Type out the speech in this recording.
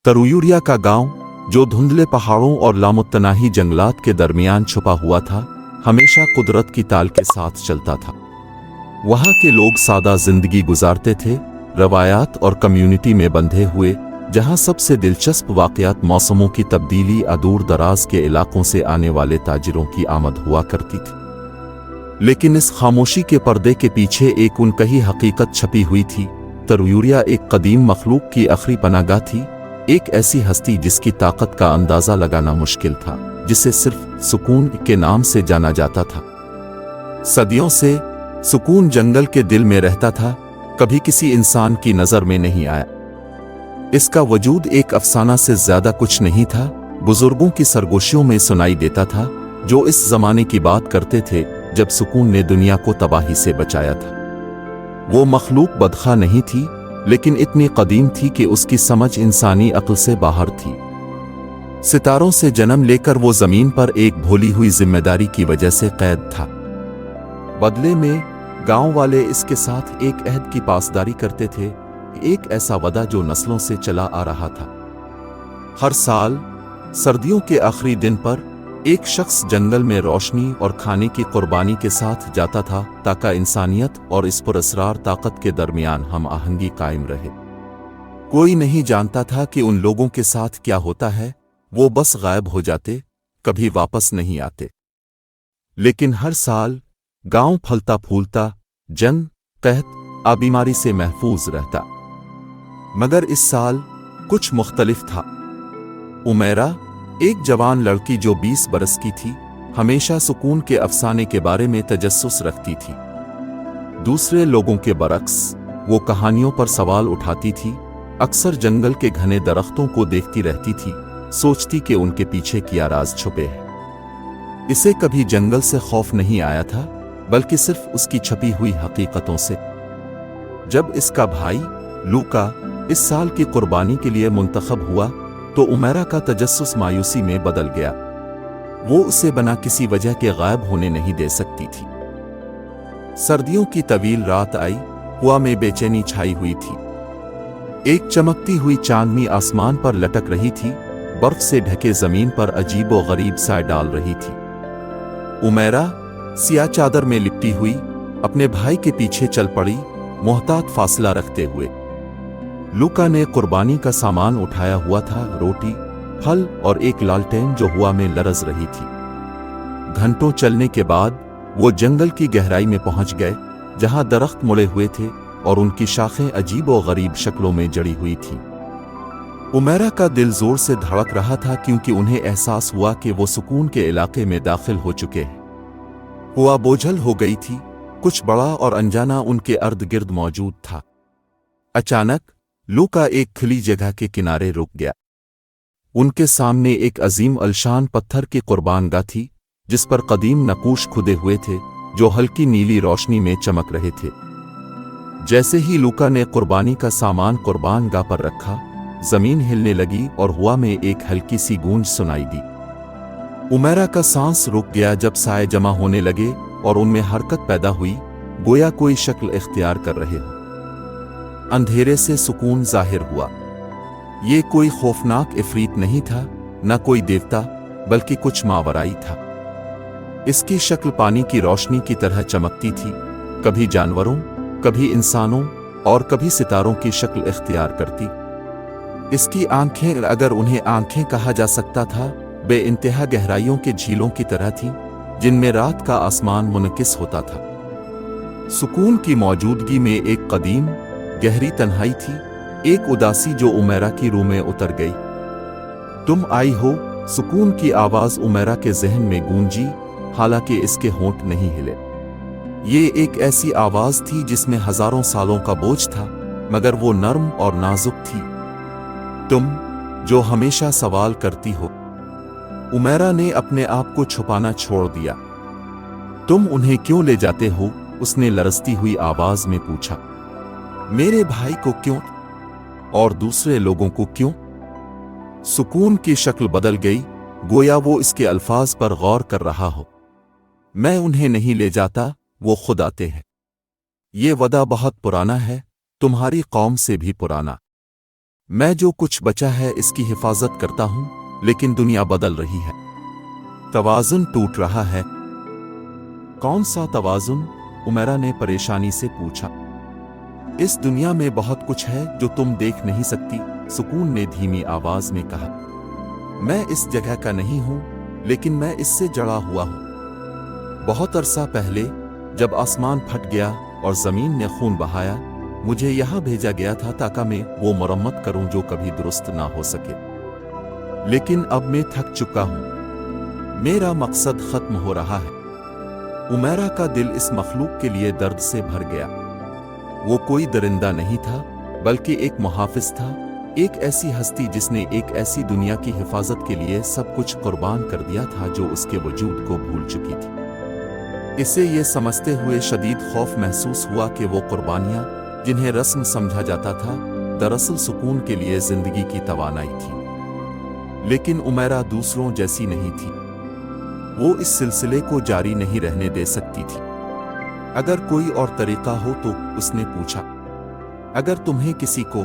तरुयुरिया का गांव, जो धुंधले पहाड़ों और लामुत्तनाही जंगलात के दरमियान छुपा हुआ था, हमेशा कुदरत की ताल के साथ चलता था। वहां के लोग सादा जिंदगी गुजारते थे, रवायात और कम्युनिटी में बंधे हुए, जहां सबसे दिलचस्प वाकयात मौसमों की तब्दीली, दूर दराज के इलाकों से आने वाले ताजिरों की आमद हुआ करती थी। लेकिन इस खामोशी के पर्दे के पीछे एक उनकही हकीकत छपी हुई थी। तरुयुरिया एक कदीम मखलूक की आखिरी पनागाह थी, एक ऐसी हस्ती जिसकी ताकत का अंदाजा लगाना मुश्किल था, जिसे सिर्फ सुकून के नाम से जाना जाता था। सदियों से सुकून जंगल के दिल में रहता था, कभी किसी इंसान की नजर में नहीं आया। इसका वजूद एक अफसाना से ज्यादा कुछ नहीं था, बुजुर्गों की सरगोशियों में सुनाई देता था, जो इस जमाने की बात करते थे जब सुकून ने दुनिया को तबाही से बचाया था। वो मखलूक बदखा नहीं थी, लेकिन इतनी कदीम थी कि उसकी समझ इंसानी अक्ल से बाहर थी। सितारों से जन्म लेकर वो जमीन पर एक भोली हुई जिम्मेदारी की वजह से कैद था। बदले में गांव वाले इसके साथ एक अहद की पासदारी करते थे, एक ऐसा वदा जो नस्लों से चला आ रहा था। हर साल सर्दियों के आखिरी दिन पर एक शख्स जंगल में रोशनी और खाने की कुर्बानी के साथ जाता था, ताकि इंसानियत और इस पुरअसरार ताकत के दरमियान हम आहंगी कायम रहे। कोई नहीं जानता था कि उन लोगों के साथ क्या होता है, वो बस गायब हो जाते, कभी वापस नहीं आते। लेकिन हर साल गांव फलता फूलता, जंग, कहत, बीमारी से महफूज रहता। मगर इस साल कुछ मुख्तलिफ था। उमैरा, एक जवान लड़की जो 20 बरस की थी, हमेशा सुकून के अफसाने के बारे में तजस्सुस रखती थी। दूसरे लोगों के बरक्स, वो कहानियों पर सवाल उठाती थी, अक्सर जंगल के घने दरख्तों को देखती रहती थी, सोचती कि उनके पीछे क्या राज छुपे हैं। इसे कभी जंगल से खौफ नहीं आया था, बल्कि सिर्फ उसकी छपी हुई हकीकतों से। जब इसका भाई लूका इस साल की कुर्बानी के लिए मुंतखब हुआ, तो उमैरा का तजस्सुस मायूसी में बदल गया। वो उसे बिना किसी वजह के गायब होने नहीं दे सकती थी। सर्दियों की तवील रात आई, हवा में बेचैनी छाई हुई थी। एक चमकती हुई चांदनी आसमान पर लटक रही थी, बर्फ से ढके जमीन पर अजीबो गरीब साए डाल रही थी। उमैरा सियाह चादर में लिपटी हुई अपने भाई के पीछे चल पड़ी, मोहतात फासला रखते हुए। लूका ने कुर्बानी का सामान उठाया हुआ था, रोटी, फल और एक लालटेन जो हवा में लरज रही थी। घंटों चलने के बाद वो जंगल की गहराई में पहुंच गए, जहां दरख्त मुड़े हुए थे और उनकी शाखें अजीबो गरीब शक्लों में जड़ी हुई थीं। उमैरा का दिल जोर से धड़क रहा था, क्योंकि उन्हें एहसास हुआ कि वो सुकून के इलाके में दाखिल हो चुके हैं। हवा बोझल हो गई थी, कुछ बड़ा और अनजाना उनके अर्द गिर्द मौजूद था। अचानक लूका एक खुली जगह के किनारे रुक गया। उनके सामने एक अजीम अलशान पत्थर की कुर्बानगाह थी, जिस पर कदीम नकूश खुदे हुए थे, जो हल्की नीली रोशनी में चमक रहे थे। जैसे ही लूका ने कुर्बानी का सामान कुर्बानगाह पर रखा, जमीन हिलने लगी और हवा में एक हल्की सी गूंज सुनाई दी। उमैरा का सांस रुक गया जब साए जमा होने लगे और उनमें हरकत पैदा हुई, गोया कोई शक्ल इख्तियार कर रहे हो। अंधेरे से सुकून जाहिर हुआ। ये कोई खौफनाक इफरीत नहीं था, न कोई देवता, बल्कि कुछ मावराई था। इसकी शक्ल पानी की रोशनी की तरह चमकती थी, कभी जानवरों, कभी इंसानों और कभी सितारों की शक्ल इख्तियार करती। इसकी आंखें, अगर उन्हें आंखें कहा जा सकता था, बेइंतहा गहराइयों के झीलों की तरह थीं, जिनमें रात का आसमान मुनकिस होता था। सुकून की मौजूदगी में एक कदीम गहरी तन्हाई थी, एक उदासी जो उमैरा की रूह में उतर गई। तुम आई हो, सुकून की आवाज उमैरा के जहन में गूंजी, हालांकि इसके होंठ नहीं हिले। ये एक ऐसी आवाज थी जिसमें हजारों सालों का बोझ था, मगर वो नर्म और नाजुक थी। तुम जो हमेशा सवाल करती हो। उमैरा ने अपने आप को छुपाना छोड़ दिया। तुम उन्हें क्यों ले जाते हो? उसने लरजती हुई आवाज में पूछा। मेरे भाई को क्यों और दूसरे लोगों को क्यों? सुकून की शक्ल बदल गई, गोया वो इसके अल्फाज पर गौर कर रहा हो। मैं उन्हें नहीं ले जाता, वो खुद आते हैं। ये वदा बहुत पुराना है, तुम्हारी कौम से भी पुराना। میں جو کچھ بچا ہے اس کی حفاظت کرتا ہوں، لیکن دنیا بدل رہی ہے، توازن ٹوٹ رہا ہے۔ کون سا توازن؟ عمیرہ نے پریشانی سے پوچھا۔ اس دنیا میں بہت کچھ ہے جو تم دیکھ نہیں سکتی، سکون نے دھیمی آواز میں کہا۔ میں اس جگہ کا نہیں ہوں، لیکن میں اس سے جڑا ہوا ہوں۔ بہت عرصہ پہلے جب آسمان پھٹ گیا اور زمین نے خون بہایا، مجھے یہاں بھیجا گیا تھا تاکہ میں وہ مرمت کروں جو کبھی درست نہ ہو سکے، لیکن اب میں تھک چکا ہوں، میرا مقصد ختم ہو رہا ہے۔ عمیرہ کا دل اس مخلوق کے لیے درد سے بھر گیا۔ وہ کوئی درندہ نہیں تھا، بلکہ ایک محافظ تھا، ایک ایسی ہستی جس نے ایک ایسی دنیا کی حفاظت کے لیے سب کچھ قربان کر دیا تھا جو اس کے وجود کو بھول چکی تھی۔ اسے یہ سمجھتے ہوئے شدید خوف محسوس ہوا کہ وہ قربانیاں جنہیں رسم سمجھا جاتا تھا، دراصل سکون کے لیے زندگی کی توانائی تھی۔ لیکن عمیرہ دوسروں جیسی نہیں تھی، وہ اس سلسلے کو جاری نہیں رہنے دے سکتی تھی۔ اگر کوئی اور طریقہ ہو تو اس نے پوچھا، اگر تمہیں کسی کو